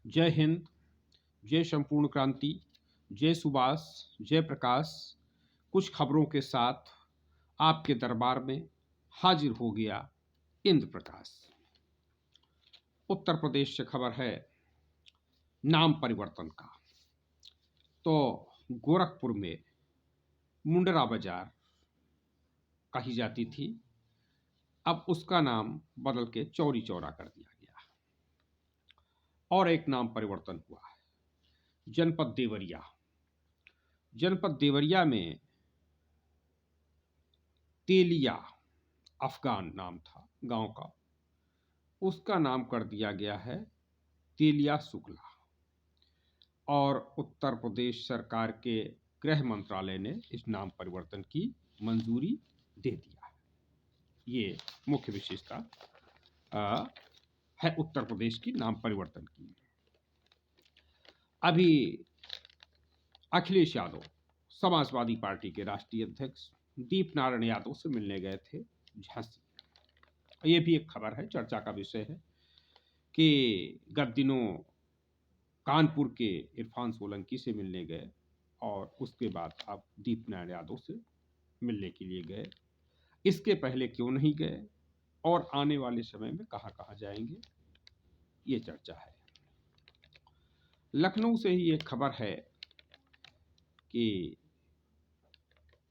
जय हिंद, जय संपूर्ण क्रांति, जय सुभाष, जय प्रकाश। कुछ खबरों के साथ आपके दरबार में हाजिर हो गया इंद्र प्रकाश। उत्तर प्रदेश से खबर है नाम परिवर्तन का। तो गोरखपुर में मुंडरा बाजार कही जाती थी, अब उसका नाम बदल के चौरी चौरा कर दिया गया। और एक नाम परिवर्तन हुआ है, जनपद देवरिया। जनपद देवरिया में तेलिया अफगान नाम था गांव का, उसका नाम कर दिया गया है तेलिया शुक्ला। और उत्तर प्रदेश सरकार के गृह मंत्रालय ने इस नाम परिवर्तन की मंजूरी दे दिया है। ये मुख्य विशेषता है उत्तर प्रदेश की नाम परिवर्तन की। अभी अखिलेश यादव समाजवादी पार्टी के राष्ट्रीय अध्यक्ष दीप नारायण यादव से मिलने गए थे झांसी। ये भी एक खबर है, चर्चा का विषय है कि गत दिनों कानपुर के इरफान सोलंकी से मिलने गए और उसके बाद अब दीप नारायण यादव से मिलने के लिए गए। इसके पहले क्यों नहीं गए और आने वाले समय में कहां कहां जाएंगे, ये चर्चा है। लखनऊ से ही एक खबर है कि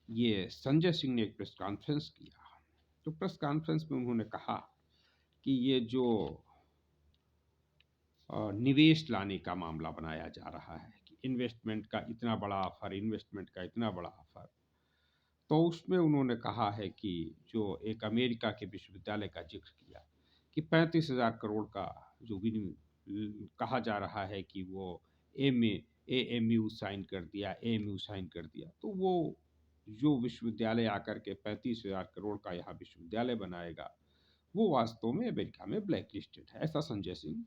ये संजय सिंह ने एक प्रेस कॉन्फ्रेंस किया। तो प्रेस कॉन्फ्रेंस में उन्होंने कहा कि ये जो निवेश लाने का मामला बनाया जा रहा है कि इन्वेस्टमेंट का इतना बड़ा ऑफर, तो उसमें उन्होंने कहा है कि जो एक अमेरिका के विश्वविद्यालय का जिक्र किया कि 35,000 करोड़ का जो कहा जा रहा है कि वो एएमयू साइन कर दिया, तो वो जो विश्वविद्यालय आकर के 35,000 करोड़ का यहाँ विश्वविद्यालय बनाएगा वो वास्तव में अमेरिका में ब्लैक लिस्टेड है, ऐसा संजय सिंह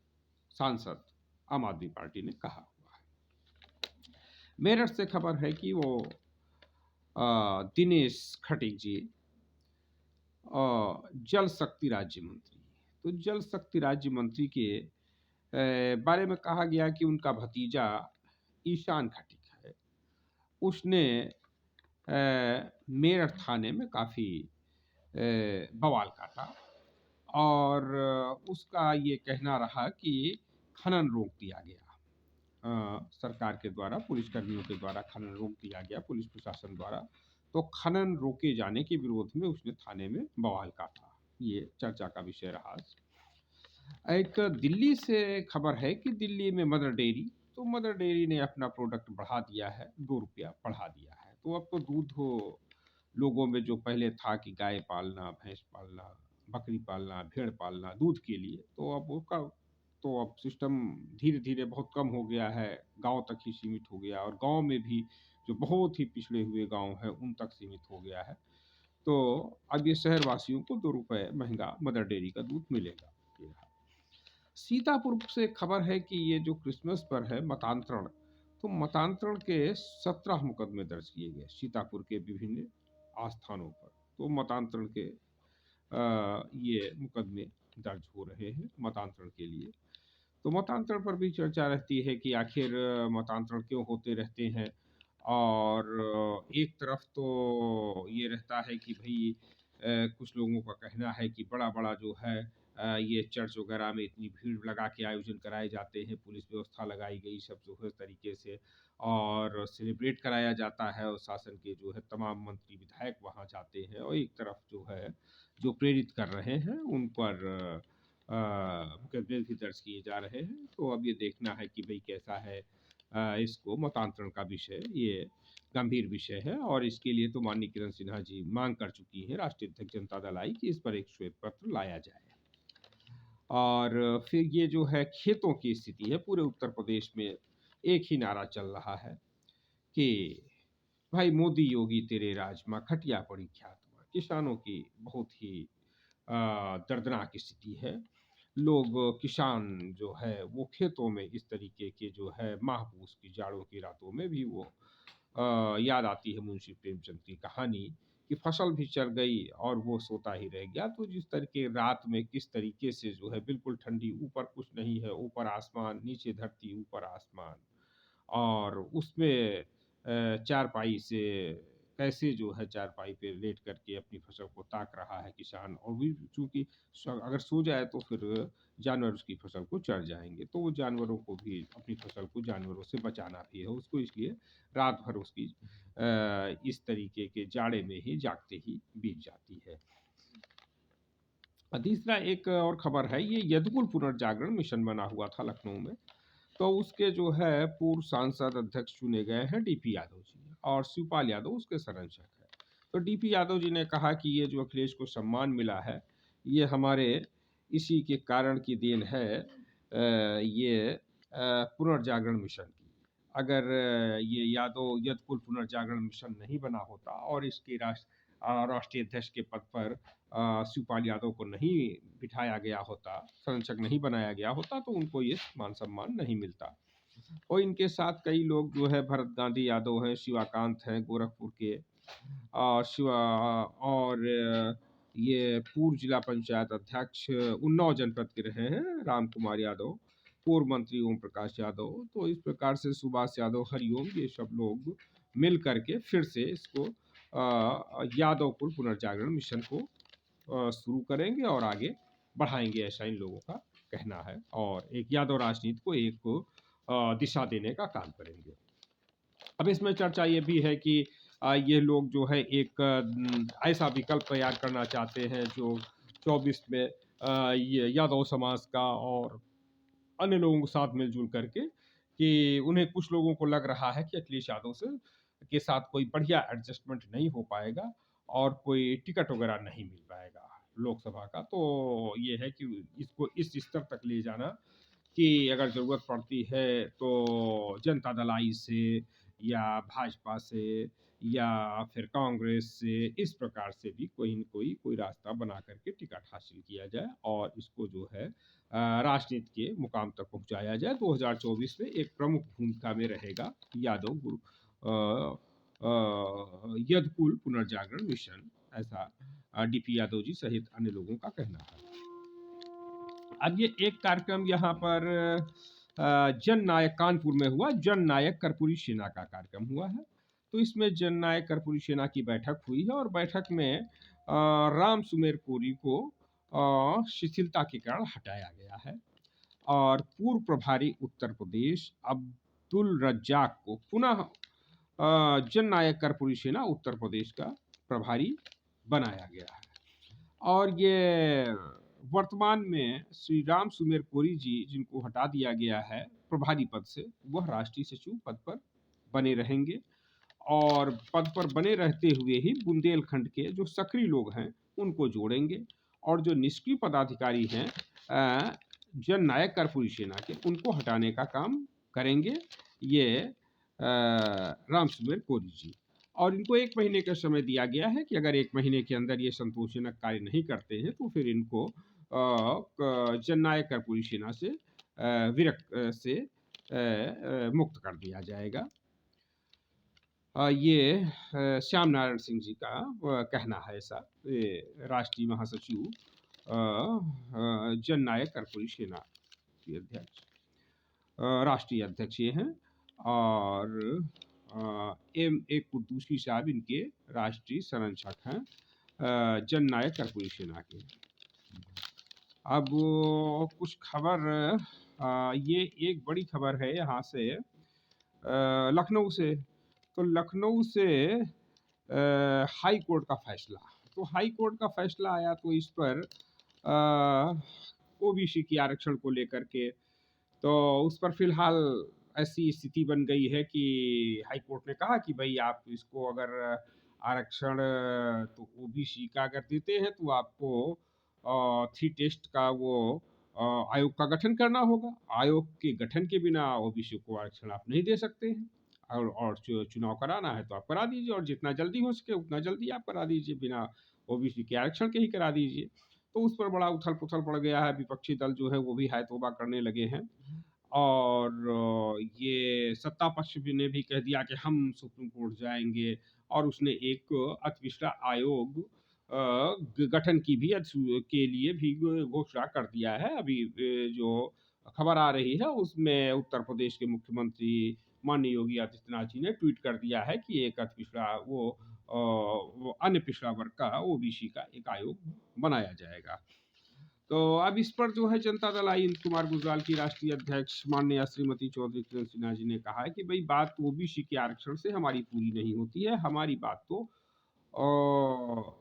सांसद आम आदमी पार्टी ने कहा हुआ है। मेरठ से खबर है कि वो दिनेश खटीक जी जल शक्ति राज्य मंत्री। तो जल शक्ति राज्य मंत्री के बारे में कहा गया कि उनका भतीजा ईशान खटीक है, उसने मेरठ थाने में काफ़ी बवाल काटा और उसका ये कहना रहा कि खनन रोक दिया गया, सरकार के द्वारा, पुलिसकर्मियों के द्वारा खनन रोक दिया गया, पुलिस प्रशासन द्वारा। तो खनन रोके जाने के विरोध में उसने थाने में बवाल काटा, ये चर्चा का विषय रहा। एक दिल्ली से खबर है कि दिल्ली में मदर डेयरी ने अपना प्रोडक्ट बढ़ा दिया है, 2 रुपया बढ़ा दिया है। तो अब तो दूध हो लोगों में जो पहले था कि गाय पालना, भैंस पालना, बकरी पालना, भेड़ पालना दूध के लिए, तो अब सिस्टम धीरे धीरे बहुत कम हो गया है, गांव तक ही सीमित हो गया और गांव में भी जो बहुत ही पिछड़े हुए गांव हैं उन तक सीमित हो गया है। तो अब ये शहरवासियों को 2 रुपए महंगा मदर डेयरी का दूध मिलेगा। सीतापुर से खबर है कि ये जो क्रिसमस पर है मतांतरण, तो मतांतरण के 17 मुकदमे दर्ज किए गए सीतापुर के विभिन्न आस्थानों पर। तो मतांतरण के ये मुकदमे दर्ज हो रहे हैं मतांतरण के लिए। तो मतांतरण पर भी चर्चा रहती है कि आखिर मतांतरण क्यों होते रहते हैं। और एक तरफ तो ये रहता है कि भाई कुछ लोगों का कहना है कि बड़ा बड़ा जो है ये चर्च वगैरह में इतनी भीड़ लगा के आयोजन कराए जाते हैं, पुलिस व्यवस्था लगाई गई सब जो है तरीके से, और सेलिब्रेट कराया जाता है और शासन के जो है तमाम मंत्री विधायक वहाँ जाते हैं, और एक तरफ जो है जो प्रेरित कर रहे हैं उन पर मुकदमे भी दर्ज किए जा रहे हैं। तो अब ये देखना है कि भाई कैसा है इसको मतांतरण का विषय, ये गंभीर विषय है और इसके लिए तो माननीय किरण सिन्हा जी मांग कर चुकी है, राष्ट्रीय अध्यक्ष जनता दल आई, कि इस पर एक श्वेत पत्र लाया जाए। और फिर ये जो है खेतों की स्थिति है, पूरे उत्तर प्रदेश में एक ही नारा चल रहा है कि भाई मोदी योगी तेरे राज माँ खटिया पड़ी ख्यात माँ। किसानों की बहुत ही दर्दनाक स्थिति है। लोग किसान जो है वो खेतों में इस तरीके के जो है महापूस की जाड़ों की रातों में भी वो याद आती है मुंशी प्रेमचंद की कहानी कि फसल भी चल गई और वो सोता ही रह गया। तो जिस तरीके रात में किस तरीके से जो है बिल्कुल ठंडी, ऊपर कुछ नहीं है, ऊपर आसमान, नीचे धरती, ऊपर आसमान, और उसमें चारपाई से कैसे जो है चारपाई पे लेट करके अपनी फसल को ताक रहा है किसान, और भी चूँकि अगर सो जाए तो फिर जानवर उसकी फसल को चर जाएँगे। तो वो जानवरों को भी, अपनी फसल को जानवरों से बचाना भी है उसको, इसलिए रात भर उसकी इस तरीके के जाड़े में ही जागते ही बीत जाती है। तीसरा एक और खबर है, ये यदुकुल पुनर्जागरण मिशन बना हुआ था लखनऊ में। तो उसके जो है पूर्व सांसद अध्यक्ष चुने गए हैं डीपी यादव जी, और शिवपाल यादव उसके संरक्षक हैं। तो डीपी यादव जी ने कहा कि ये जो अखिलेश को सम्मान मिला है, ये हमारे इसी के कारण की देन है, ये पुनर्जागरण मिशन की। अगर ये यादव यदकुल पुनर्जागरण मिशन नहीं बना होता और इसके राष्ट्रीय अध्यक्ष के पद पर शिवपाल यादव को नहीं बिठाया गया होता, संरक्षक नहीं बनाया गया होता, तो उनको ये मान सम्मान नहीं मिलता। और इनके साथ कई लोग जो है, भरत गांधी यादव हैं, शिवाकांत हैं गोरखपुर के, और ये पूर्व जिला पंचायत अध्यक्ष उन्नाव जनपद के रहे हैं राम कुमार यादव, पूर्व मंत्री ओम प्रकाश यादव। तो इस प्रकार से सुभाष यादव, हरिओम, ये सब लोग मिल करके फिर से इसको यादव कुल पुनर्जागरण मिशन को शुरू करेंगे और आगे बढ़ाएंगे, ऐसा इन लोगों का कहना है, और एक यादव राजनीति को एक दिशा देने का काम करेंगे। अब इसमें चर्चा ये भी है कि ये लोग जो है एक ऐसा विकल्प तैयार करना चाहते हैं जो 24 में ये यादव समाज का और अन्य लोगों के साथ मिलजुल करके, कि उन्हें, कुछ लोगों को लग रहा है कि अखिलेश यादव से के साथ कोई बढ़िया एडजस्टमेंट नहीं हो पाएगा और कोई टिकट वगैरह नहीं मिल पाएगा लोकसभा का। तो ये है कि इसको इस स्तर तक ले जाना कि अगर ज़रूरत पड़ती है तो जनता दल आई से, या भाजपा से, या फिर कांग्रेस से, इस प्रकार से भी कोई न कोई रास्ता बना करके टिकट हासिल किया जाए और इसको जो है राजनीति के मुकाम तक पहुंचाया जाए। 2024 में एक प्रमुख भूमिका में रहेगा यादव यदकुल पुनर्जागरण मिशन, ऐसा डीपी यादव जी सहित अन्य लोगों का कहना है। अब ये एक कार्यक्रम यहाँ पर जन नायक कानपुर में हुआ, जन नायक कर्पूरी सेना का कार्यक्रम हुआ है। तो इसमें जन नायक कर्पूरी सेना की बैठक हुई है, और बैठक में राम सुमेर कोरी को शिथिलता के कारण हटाया गया है, और पूर्व प्रभारी उत्तर प्रदेश अब्दुल रज्जाक को पुनः जन नायक कर्पूरी सेना उत्तर प्रदेश का प्रभारी बनाया गया है। और ये वर्तमान में श्री राम सुमेर कोरी जी, जिनको हटा दिया गया है प्रभारी पद से, वह राष्ट्रीय सचिव पद पर बने रहेंगे, और पद पर बने रहते हुए ही बुंदेलखंड के जो सक्रिय लोग हैं उनको जोड़ेंगे, और जो निष्क्रिय पदाधिकारी हैं जन नायक कर्पूरी सेना के, उनको हटाने का काम करेंगे ये राम सुमेर कोरी जी। और इनको 1 महीने का समय दिया गया है कि अगर 1 महीने के अंदर ये संतोषजनक कार्य नहीं करते हैं तो फिर इनको जननायक कर्पूरी सेना से मुक्त कर दिया जाएगा। ये श्याम नारायण सिंह जी का कहना है ऐसा, राष्ट्रीय महासचिव जननायक कर्पूरी सेना के अध्यक्ष, राष्ट्रीय अध्यक्ष ये हैं, और M.A. कुद्दूसी साहब इनके राष्ट्रीय संरक्षक हैं जननायक कर्पूरी सेना के। अब कुछ खबर, ये एक बड़ी खबर है यहाँ से लखनऊ से। तो लखनऊ से हाई कोर्ट का फैसला, तो हाई कोर्ट का फैसला आया, तो इस पर ओबीसी की आरक्षण को लेकर के, तो उस पर फिलहाल ऐसी स्थिति बन गई है कि हाई कोर्ट ने कहा कि भाई आप इसको अगर आरक्षण तो ओबीसी का अगर देते हैं तो आपको 3 टेस्ट का वो आयोग का गठन करना होगा। आयोग के गठन के बिना ओबीसी को आरक्षण आप नहीं दे सकते हैं, और चुनाव कराना है तो आप करा दीजिए, और जितना जल्दी हो सके उतना जल्दी आप करा दीजिए, बिना ओबीसी के आरक्षण के ही करा दीजिए। तो उस पर बड़ा उथल पुथल पड़ गया है, विपक्षी दल जो है वो भी हाय तौबा करने लगे हैं, और ये सत्ता पक्ष भी ने भी कह दिया कि हम सुप्रीम कोर्ट जाएँगे और उसने एक अति पिछड़ा आयोग गठन की भी के लिए भी घोषणा कर दिया है। अभी जो खबर आ रही है उसमें उत्तर प्रदेश के मुख्यमंत्री माननीय योगी आदित्यनाथ जी ने ट्वीट कर दिया है कि एक अति पिछड़ा वो अन्य पिछड़ा वर्ग का ओबीसी का एक आयोग बनाया जाएगा। तो अब इस पर जो है जनता दल आई इंद कुमार गुजराल की राष्ट्रीय अध्यक्ष माननीय श्रीमती चौधरी किरण सिन्हा जी ने कहा है कि भाई बात ओबीसी के आरक्षण से हमारी पूरी नहीं होती है, हमारी बात तो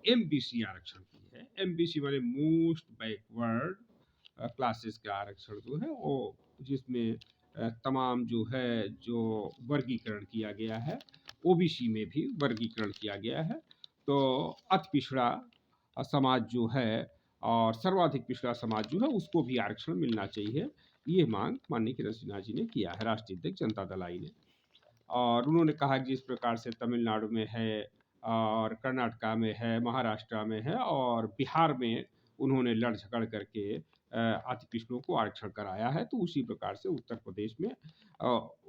एमबीसी आरक्षण की है। एमबीसी माने मोस्ट बैकवर्ड क्लासेस का आरक्षण जो है वो जिसमें तमाम जो है जो वर्गीकरण किया गया है, ओबीसी में भी वर्गीकरण किया गया है। तो अति पिछड़ा समाज जो है और सर्वाधिक पिछड़ा समाज जो है उसको भी आरक्षण मिलना चाहिए। ये मांग माननीय किरण सिन्हा जी ने किया है, राष्ट्रीय अध्यक्ष जनता दल आई ने। और उन्होंने कहा कि जिस प्रकार से तमिलनाडु में है और कर्नाटका में है, महाराष्ट्र में है और बिहार में उन्होंने लड़ झगड़ करके अति पिछड़ों को आरक्षण कराया है, तो उसी प्रकार से उत्तर प्रदेश में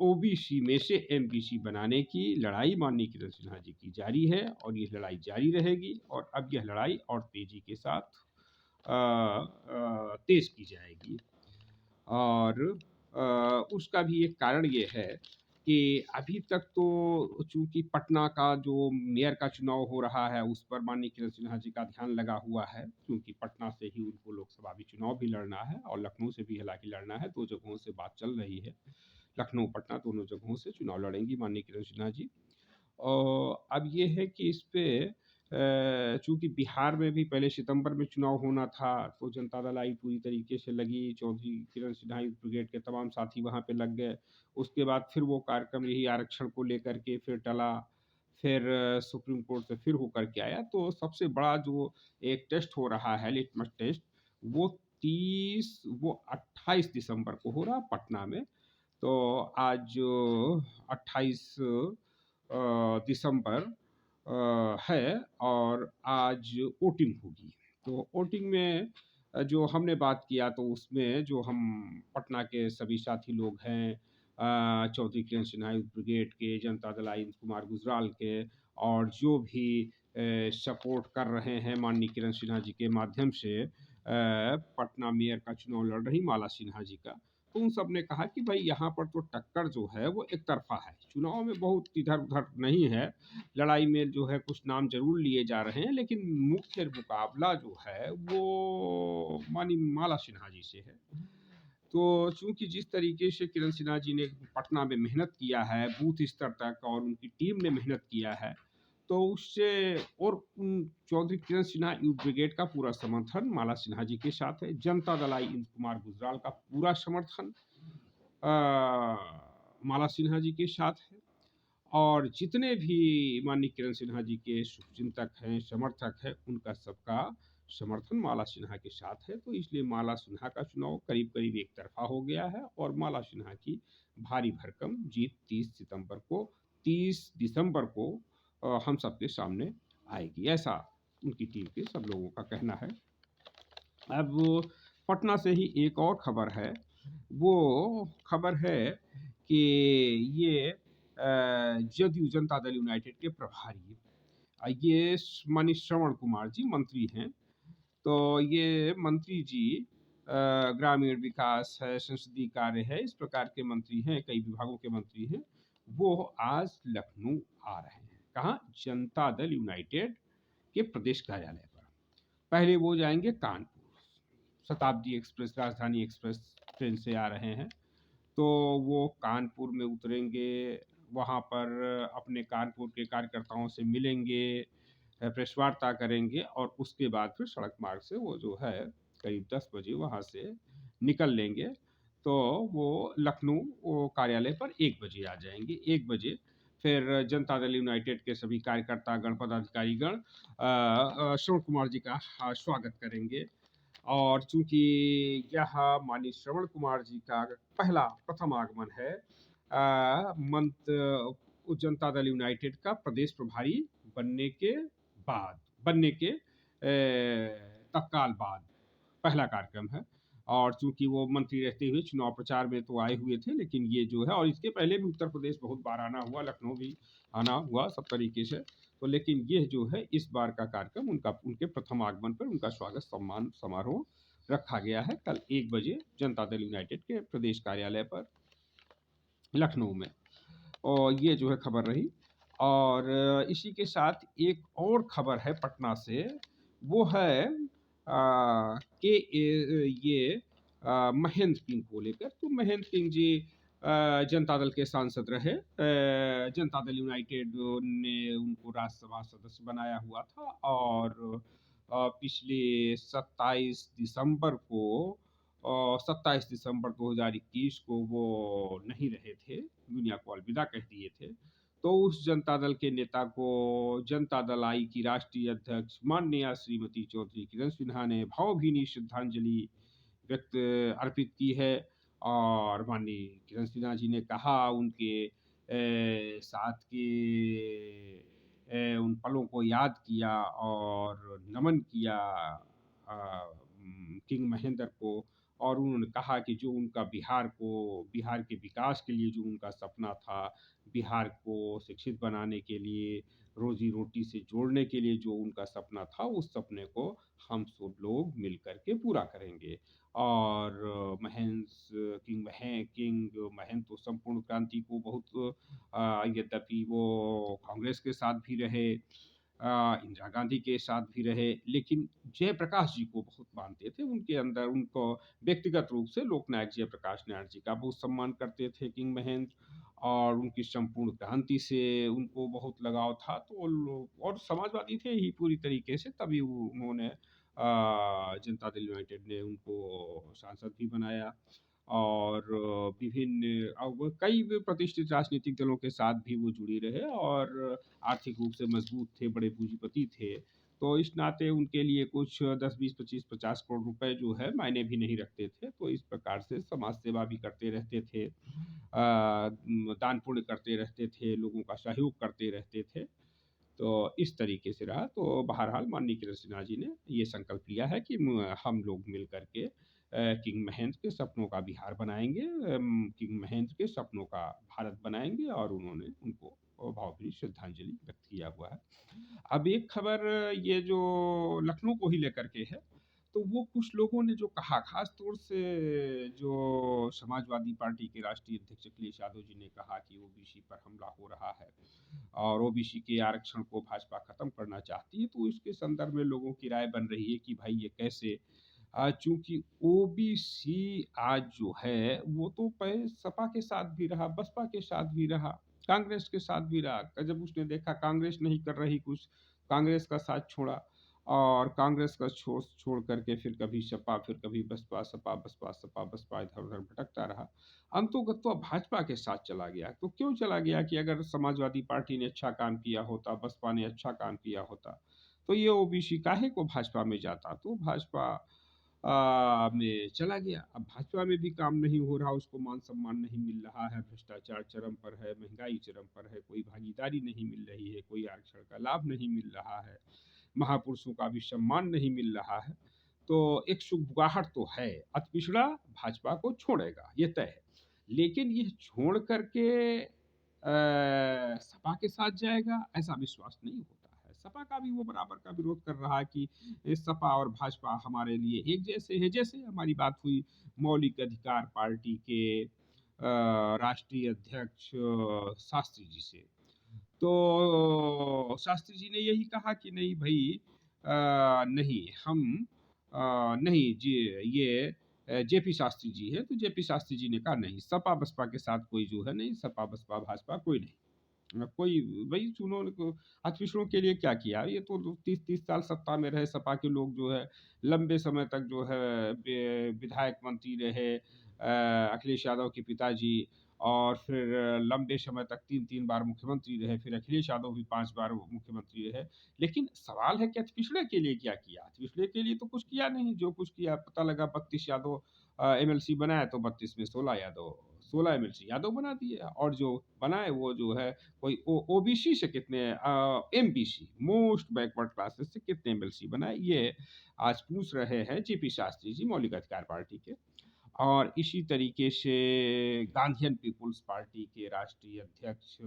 ओबीसी में से एमबीसी बनाने की लड़ाई माननीय किरण सिन्हा जी की जारी है और ये लड़ाई जारी रहेगी और अब यह लड़ाई और तेजी के साथ तेज की जाएगी। और उसका भी एक कारण ये है कि अभी तक तो चूंकि पटना का जो मेयर का चुनाव हो रहा है उस पर माननीय किरण सिन्हा जी का ध्यान लगा हुआ है, क्योंकि पटना से ही उनको लोकसभा भी चुनाव भी लड़ना है और लखनऊ से भी हालांकि लड़ना है। 2 जगहों से बात चल रही है, लखनऊ पटना दोनों जगहों से चुनाव लड़ेंगी माननीय किरण सिन्हा जी। और अब ये है कि इस पे चूँकि बिहार में भी पहले सितंबर में चुनाव होना था, तो जनता दल आई पूरी तरीके से लगी, चौधरी किरण सिन्हा यूथ ब्रिगेड के तमाम साथी वहाँ पे लग गए। उसके बाद फिर वो कार्यक्रम यही आरक्षण को लेकर के फिर टला, फिर सुप्रीम कोर्ट से फिर होकर के आया। तो सबसे बड़ा जो एक टेस्ट हो रहा है, लिटमस टेस्ट, वो 28 दिसंबर को हो रहा पटना में। तो आज 28 दिसंबर है और आज वोटिंग होगी। तो वोटिंग में जो हमने बात किया तो उसमें जो हम पटना के सभी साथी लोग हैं, चौधरी किरण सिन्हा यूथ ब्रिगेड के, जनता दल आई कुमार गुजराल के और जो भी सपोर्ट कर रहे हैं माननीय किरण सिन्हा जी के माध्यम से पटना मेयर का चुनाव लड़ रही माला सिन्हा जी का, तो उन सब ने कहा कि भाई यहाँ पर तो टक्कर जो है वो एक तरफा है, चुनाव में बहुत इधर उधर नहीं है, लड़ाई में जो है कुछ नाम जरूर लिए जा रहे हैं लेकिन मुख्य मुकाबला जो है वो मानी माला सिन्हा जी से है। तो चूंकि जिस तरीके से किरण सिन्हा जी ने पटना में मेहनत किया है बूथ स्तर तक और उनकी टीम ने मेहनत किया है, तो उससे और चौधरी किरण सिन्हा यूथ ब्रिगेड का पूरा समर्थन माला सिन्हा जी के साथ है। जनता दल आई इंद कुमार गुजराल का पूरा समर्थन माला सिन्हा जी के साथ है और जितने भी माननीय किरण सिन्हा जी के शुभचिंतक हैं, समर्थक हैं, उनका सबका समर्थन माला सिन्हा के साथ है। तो इसलिए माला सिन्हा का चुनाव करीब करीब एक तरफा हो गया है और माला सिन्हा की भारी भरकम जीत 30 दिसंबर को हम सबके सामने आएगी, ऐसा उनकी टीम के सब लोगों का कहना है। अब पटना से ही एक और खबर है, वो खबर है कि ये जदयू जनता दल यूनाइटेड के प्रभारी ये माननीय श्रवण कुमार जी मंत्री हैं। तो ये मंत्री जी ग्रामीण विकास है, संसदीय कार्य है, इस प्रकार के मंत्री हैं, कई विभागों के मंत्री हैं। वो आज लखनऊ आ रहे हैं। कहाँ? जनता दल यूनाइटेड के प्रदेश कार्यालय पर। पहले वो जाएंगे कानपुर, शताब्दी एक्सप्रेस, राजधानी एक्सप्रेस ट्रेन से आ रहे हैं। तो वो कानपुर में उतरेंगे, वहाँ पर अपने कानपुर के कार्यकर्ताओं से मिलेंगे, प्रेस वार्ता करेंगे और उसके बाद फिर सड़क मार्ग से वो जो है करीब 10 बजे वहाँ से निकल लेंगे। तो वो लखनऊ वो कार्यालय पर 1 बजे आ जाएंगे। 1 बजे फिर जनता दल यूनाइटेड के सभी कार्यकर्ता गण, पदाधिकारीगण श्रवण कुमार जी का स्वागत करेंगे। और चूंकि यह माननीय श्रवण कुमार जी का पहला प्रथम आगमन है जनता दल यूनाइटेड का प्रदेश प्रभारी बनने के बाद, बनने के तत्काल बाद पहला कार्यक्रम है। और चूँकि वो मंत्री रहते हुए चुनाव प्रचार में तो आए हुए थे, लेकिन ये जो है, और इसके पहले भी उत्तर प्रदेश बहुत बार आना हुआ, लखनऊ भी आना हुआ सब तरीके से। तो लेकिन ये जो है इस बार का कार्यक्रम उनका, उनके प्रथम आगमन पर उनका स्वागत सम्मान समारोह रखा गया है कल 1 बजे जनता दल यूनाइटेड के प्रदेश कार्यालय पर लखनऊ में। और ये जो है खबर रही। और इसी के साथ एक और खबर है पटना से, वो है कि ये महेंद्र सिंह को लेकर। तो महेंद्र सिंह जी जनता दल के सांसद रहे। जनता दल यूनाइटेड ने उनको राज्यसभा सदस्य बनाया हुआ था, और पिछले 27 दिसंबर 2021 को वो नहीं रहे थे, दुनिया को अलविदा कह दिए थे। तो उस जनता दल के नेता को जनता दल आई की राष्ट्रीय अध्यक्ष माननीय श्रीमती चौधरी किरण सिन्हा ने भावभीनी श्रद्धांजलि व्यक्त अर्पित की है। और माननीय किरण सिन्हा जी ने कहा, उनके साथ के उन पलों को याद किया और नमन किया किंग महेंद्र को। और उन्होंने कहा कि जो उनका बिहार के विकास के लिए जो उनका सपना था, बिहार को शिक्षित बनाने के लिए, रोजी रोटी से जोड़ने के लिए जो उनका सपना था, उस सपने को हम सब लोग मिल कर के पूरा करेंगे। और किंग महेंद्र तो संपूर्ण क्रांति को बहुत, यद्यपि वो कांग्रेस के साथ भी रहे, इंदिरा गांधी के साथ भी रहे, लेकिन जयप्रकाश जी को बहुत मानते थे। उनके अंदर उनको व्यक्तिगत रूप से लोकनायक जयप्रकाश नारायण जी का बहुत सम्मान करते थे किंग महेंद्र, और उनकी संपूर्ण क्रांति से उनको बहुत लगाव था। तो लोग और समाजवादी थे ही पूरी तरीके से, तभी उन्होंने जनता दल यूनाइटेड ने उनको सांसद भी बनाया। और विभिन्न अब कई भी प्रतिष्ठित राजनीतिक दलों के साथ भी वो जुड़ी रहे, और आर्थिक रूप से मजबूत थे, बड़े पूंजीपति थे। तो इस नाते उनके लिए कुछ 10, 20, 25, 50 करोड़ रुपए जो है मायने भी नहीं रखते थे। तो इस प्रकार से समाज सेवा भी करते रहते थे, दान पुण्य करते रहते थे, लोगों का सहयोग करते रहते थे। तो इस तरीके से रहा। तो बहरहाल माननीय किरण सिन्हा जी ने ये संकल्प लिया है कि हम लोग मिल करके किंग महेंद्र के सपनों का बिहार बनाएंगे, किंग महेंद्र के सपनों का भारत बनाएंगे, और उन्होंने उनको भावभीनी श्रद्धांजलि व्यक्त किया हुआ है। अब एक खबर ये जो लखनऊ को ही लेकर के है, तो वो कुछ लोगों ने जो कहा, खास तौर से जो समाजवादी पार्टी के राष्ट्रीय अध्यक्ष अखिलेश यादव जी ने कहा कि ओबीसी पर हमला हो रहा है और ओबीसी के आरक्षण को भाजपा खत्म करना चाहती है। तो इसके संदर्भ में लोगों की राय बन रही है कि भाई ये कैसे, चूंकि ओबीसी आज जो है वो तो पहले सपा के साथ भी रहा, बसपा के साथ भी रहा, कांग्रेस के साथ भी रहा। जब उसने देखा कांग्रेस नहीं कर रही कुछ, कांग्रेस का साथ छोड़ा, और कांग्रेस का छोड़ छोड़ करके फिर कभी सपा, फिर कभी बसपा, सपा बसपा, सपा बसपा, इधर उधर भटकता रहा। अंतोगत्वा भाजपा के साथ चला गया। तो क्यों चला गया कि अगर समाजवादी पार्टी ने अच्छा काम किया होता, बसपा ने अच्छा काम किया होता, तो ये ओबीसी काहे को भाजपा में जाता। तो भाजपा में चला गया। अब भाजपा में भी काम नहीं हो रहा, उसको मान सम्मान नहीं मिल रहा है, भ्रष्टाचार चरम पर है, महंगाई चरम पर है, कोई भागीदारी नहीं मिल रही है, कोई आरक्षण का लाभ नहीं मिल रहा है, महापुरुषों का भी सम्मान नहीं मिल रहा है। तो एक सुगबुगाहट तो है, अति पिछड़ा भाजपा को छोड़ेगा, ये तय है। लेकिन ये छोड़ करके सपा के साथ जाएगा, ऐसा विश्वास नहीं होता है। सपा का भी वो बराबर का विरोध कर रहा है कि सपा और भाजपा हमारे लिए एक जैसे है। जैसे हमारी बात हुई मौलिक अधिकार पार्टी के राष्ट्रीय अध्यक्ष शास्त्री जी से, तो शास्त्री जी ने यही कहा कि नहीं भाई, नहीं हम नहीं जी, ये जेपी शास्त्री जी है। तो जेपी शास्त्री जी ने कहा नहीं, सपा बसपा के साथ कोई जो है नहीं, सपा बसपा भाजपा कोई नहीं, कोई भाई सुनो अतिपिछड़ों के लिए क्या किया। ये तो 30-30 साल सत्ता में रहे, सपा के लोग जो है लंबे समय तक जो है विधायक मंत्री रहे, अखिलेश यादव के पिताजी, और फिर लंबे समय तक 3-3 बार मुख्यमंत्री रहे, फिर अखिलेश यादव भी 5 बार मुख्यमंत्री रहे। लेकिन सवाल है कि पिछड़े के लिए क्या किया। पिछड़े के लिए तो कुछ किया नहीं। जो कुछ किया, पता लगा 32 यादव एमएलसी बनाया, तो 32 में 16 यादव 16 एमएलसी यादव बना दिए और जो बनाए वो जो है कोई ओबीसी से कितने एमबीसी मोस्ट बैकवर्ड क्लासेस से कितने एमएलसी बनाए, ये आज पूछ रहे हैं जीपी शास्त्री जी मौलिक अधिकार पार्टी के। और इसी तरीके से गांधीयन पीपुल्स पार्टी के राष्ट्रीय अध्यक्ष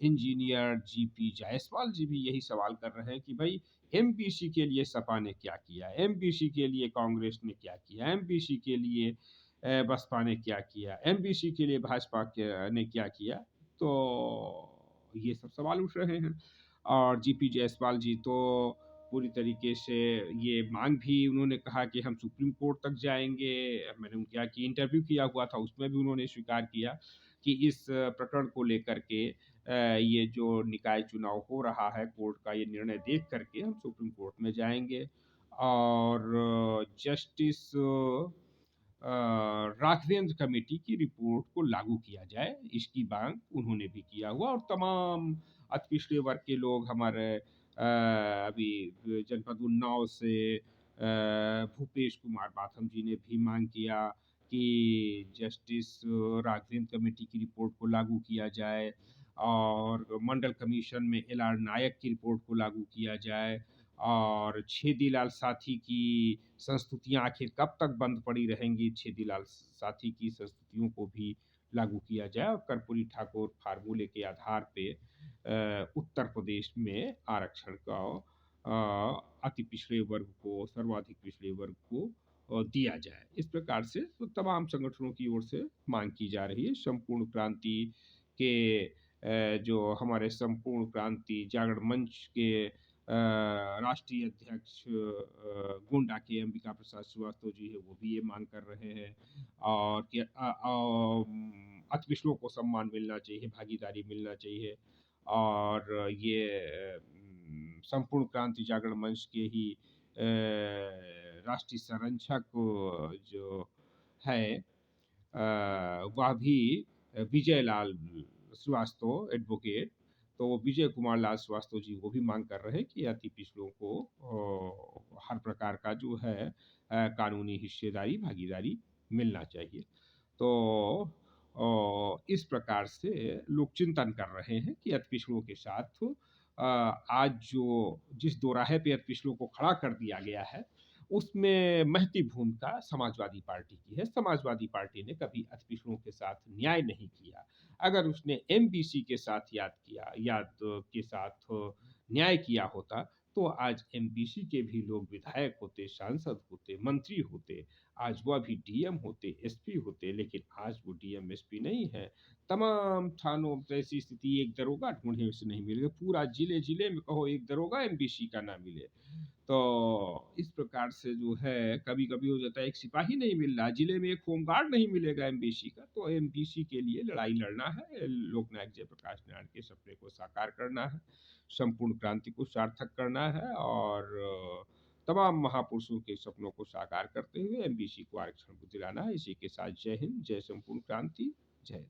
इंजीनियर जीपी जायसवाल जी भी यही सवाल कर रहे हैं कि भाई एमपीसी के लिए सपा ने क्या किया, एमपीसी के लिए कांग्रेस ने क्या किया, एमपीसी के लिए बसपा ने क्या किया, एमपीसी के लिए भाजपा ने क्या किया। तो ये सब सवाल उठ रहे हैं और जीपी जायसवाल जी तो पूरी तरीके से ये मांग भी उन्होंने कहा कि हम सुप्रीम कोर्ट तक जाएंगे। मैंने उनके यहाँ की इंटरव्यू किया हुआ था, उसमें भी उन्होंने स्वीकार किया कि इस प्रकरण को लेकर के ये जो निकाय चुनाव हो रहा है, कोर्ट का ये निर्णय देख करके हम सुप्रीम कोर्ट में जाएंगे और जस्टिस राघवेंद्र कमेटी की रिपोर्ट को लागू किया जाए, इसकी मांग उन्होंने भी किया हुआ। और तमाम अति पिछड़े वर्ग के लोग हमारे अभी जनपद उन्नाव से भूपेश कुमार बाथम जी ने भी मांग किया कि जस्टिस राघवेंद्र कमेटी की रिपोर्ट को लागू किया जाए और मंडल कमीशन में एल.आर. नायक की रिपोर्ट को लागू किया जाए और छेदीलाल साथी की संस्तुतियां आखिर कब तक बंद पड़ी रहेंगी, छेदीलाल साथी की संस्तुतियों को भी लागू किया जाए और कर्पूरी ठाकुर फार्मूले के आधार पे उत्तर प्रदेश में आरक्षण का अति पिछड़े वर्ग को, सर्वाधिक पिछड़े वर्ग को दिया जाए। इस प्रकार से तो तमाम संगठनों की ओर से मांग की जा रही है। संपूर्ण क्रांति के जो हमारे संपूर्ण क्रांति जागरण मंच के राष्ट्रीय अध्यक्ष गोंडा के अंबिका प्रसाद श्रीवास्तव जी है, वो भी ये मांग कर रहे हैं और कि अति पिछड़ों को सम्मान मिलना चाहिए, भागीदारी मिलना चाहिए और ये संपूर्ण क्रांति जागरण मंच के ही राष्ट्रीय संरक्षक जो है वह भी विजय लाल श्रीवास्तव एडवोकेट, तो वो विजय कुमार लाल श्रीवास्तव जी वो भी मांग कर रहे हैं कि अति पिछड़ों को हर प्रकार का जो है कानूनी हिस्सेदारी भागीदारी मिलना चाहिए। तो इस प्रकार से लोग चिंतन कर रहे हैं कि अति पिछड़ों के साथ आज जो जिस दोराहे पे अति पिछड़ों को खड़ा कर दिया गया है उसमें महती भूमिका समाजवादी पार्टी की है। समाजवादी पार्टी ने कभी अति पिछड़ों के साथ न्याय नहीं किया। अगर उसने एमबीसी के साथ याद के साथ न्याय किया होता तो आज एमबीसी के भी लोग विधायक होते, सांसद होते, मंत्री होते, आज वह भी डीएम होते, एसपी होते, लेकिन आज वो डीएम एसपी नहीं है। तमाम थानों में ऐसी स्थिति, एक दरोगा ढूंढने से नहीं मिलेगा, पूरा जिले जिले में कहो एक दरोगा एमबीसी का ना मिले। तो इस प्रकार से जो है कभी कभी हो जाता है एक सिपाही नहीं मिल रहा, जिले में एक होमगार्ड नहीं मिलेगा एमबीसी का, तो एमबीसी के लिए लड़ाई लड़ना है, लोकनायक जयप्रकाश नारायण के सपने को साकार करना है, संपूर्ण क्रांति को सार्थक करना है और तमाम महापुरुषों के सपनों को साकार करते हुए एमबीसी को आरक्षण को दिलाना है। इसी के साथ जय हिंद, जय संपूर्ण क्रांति, जय।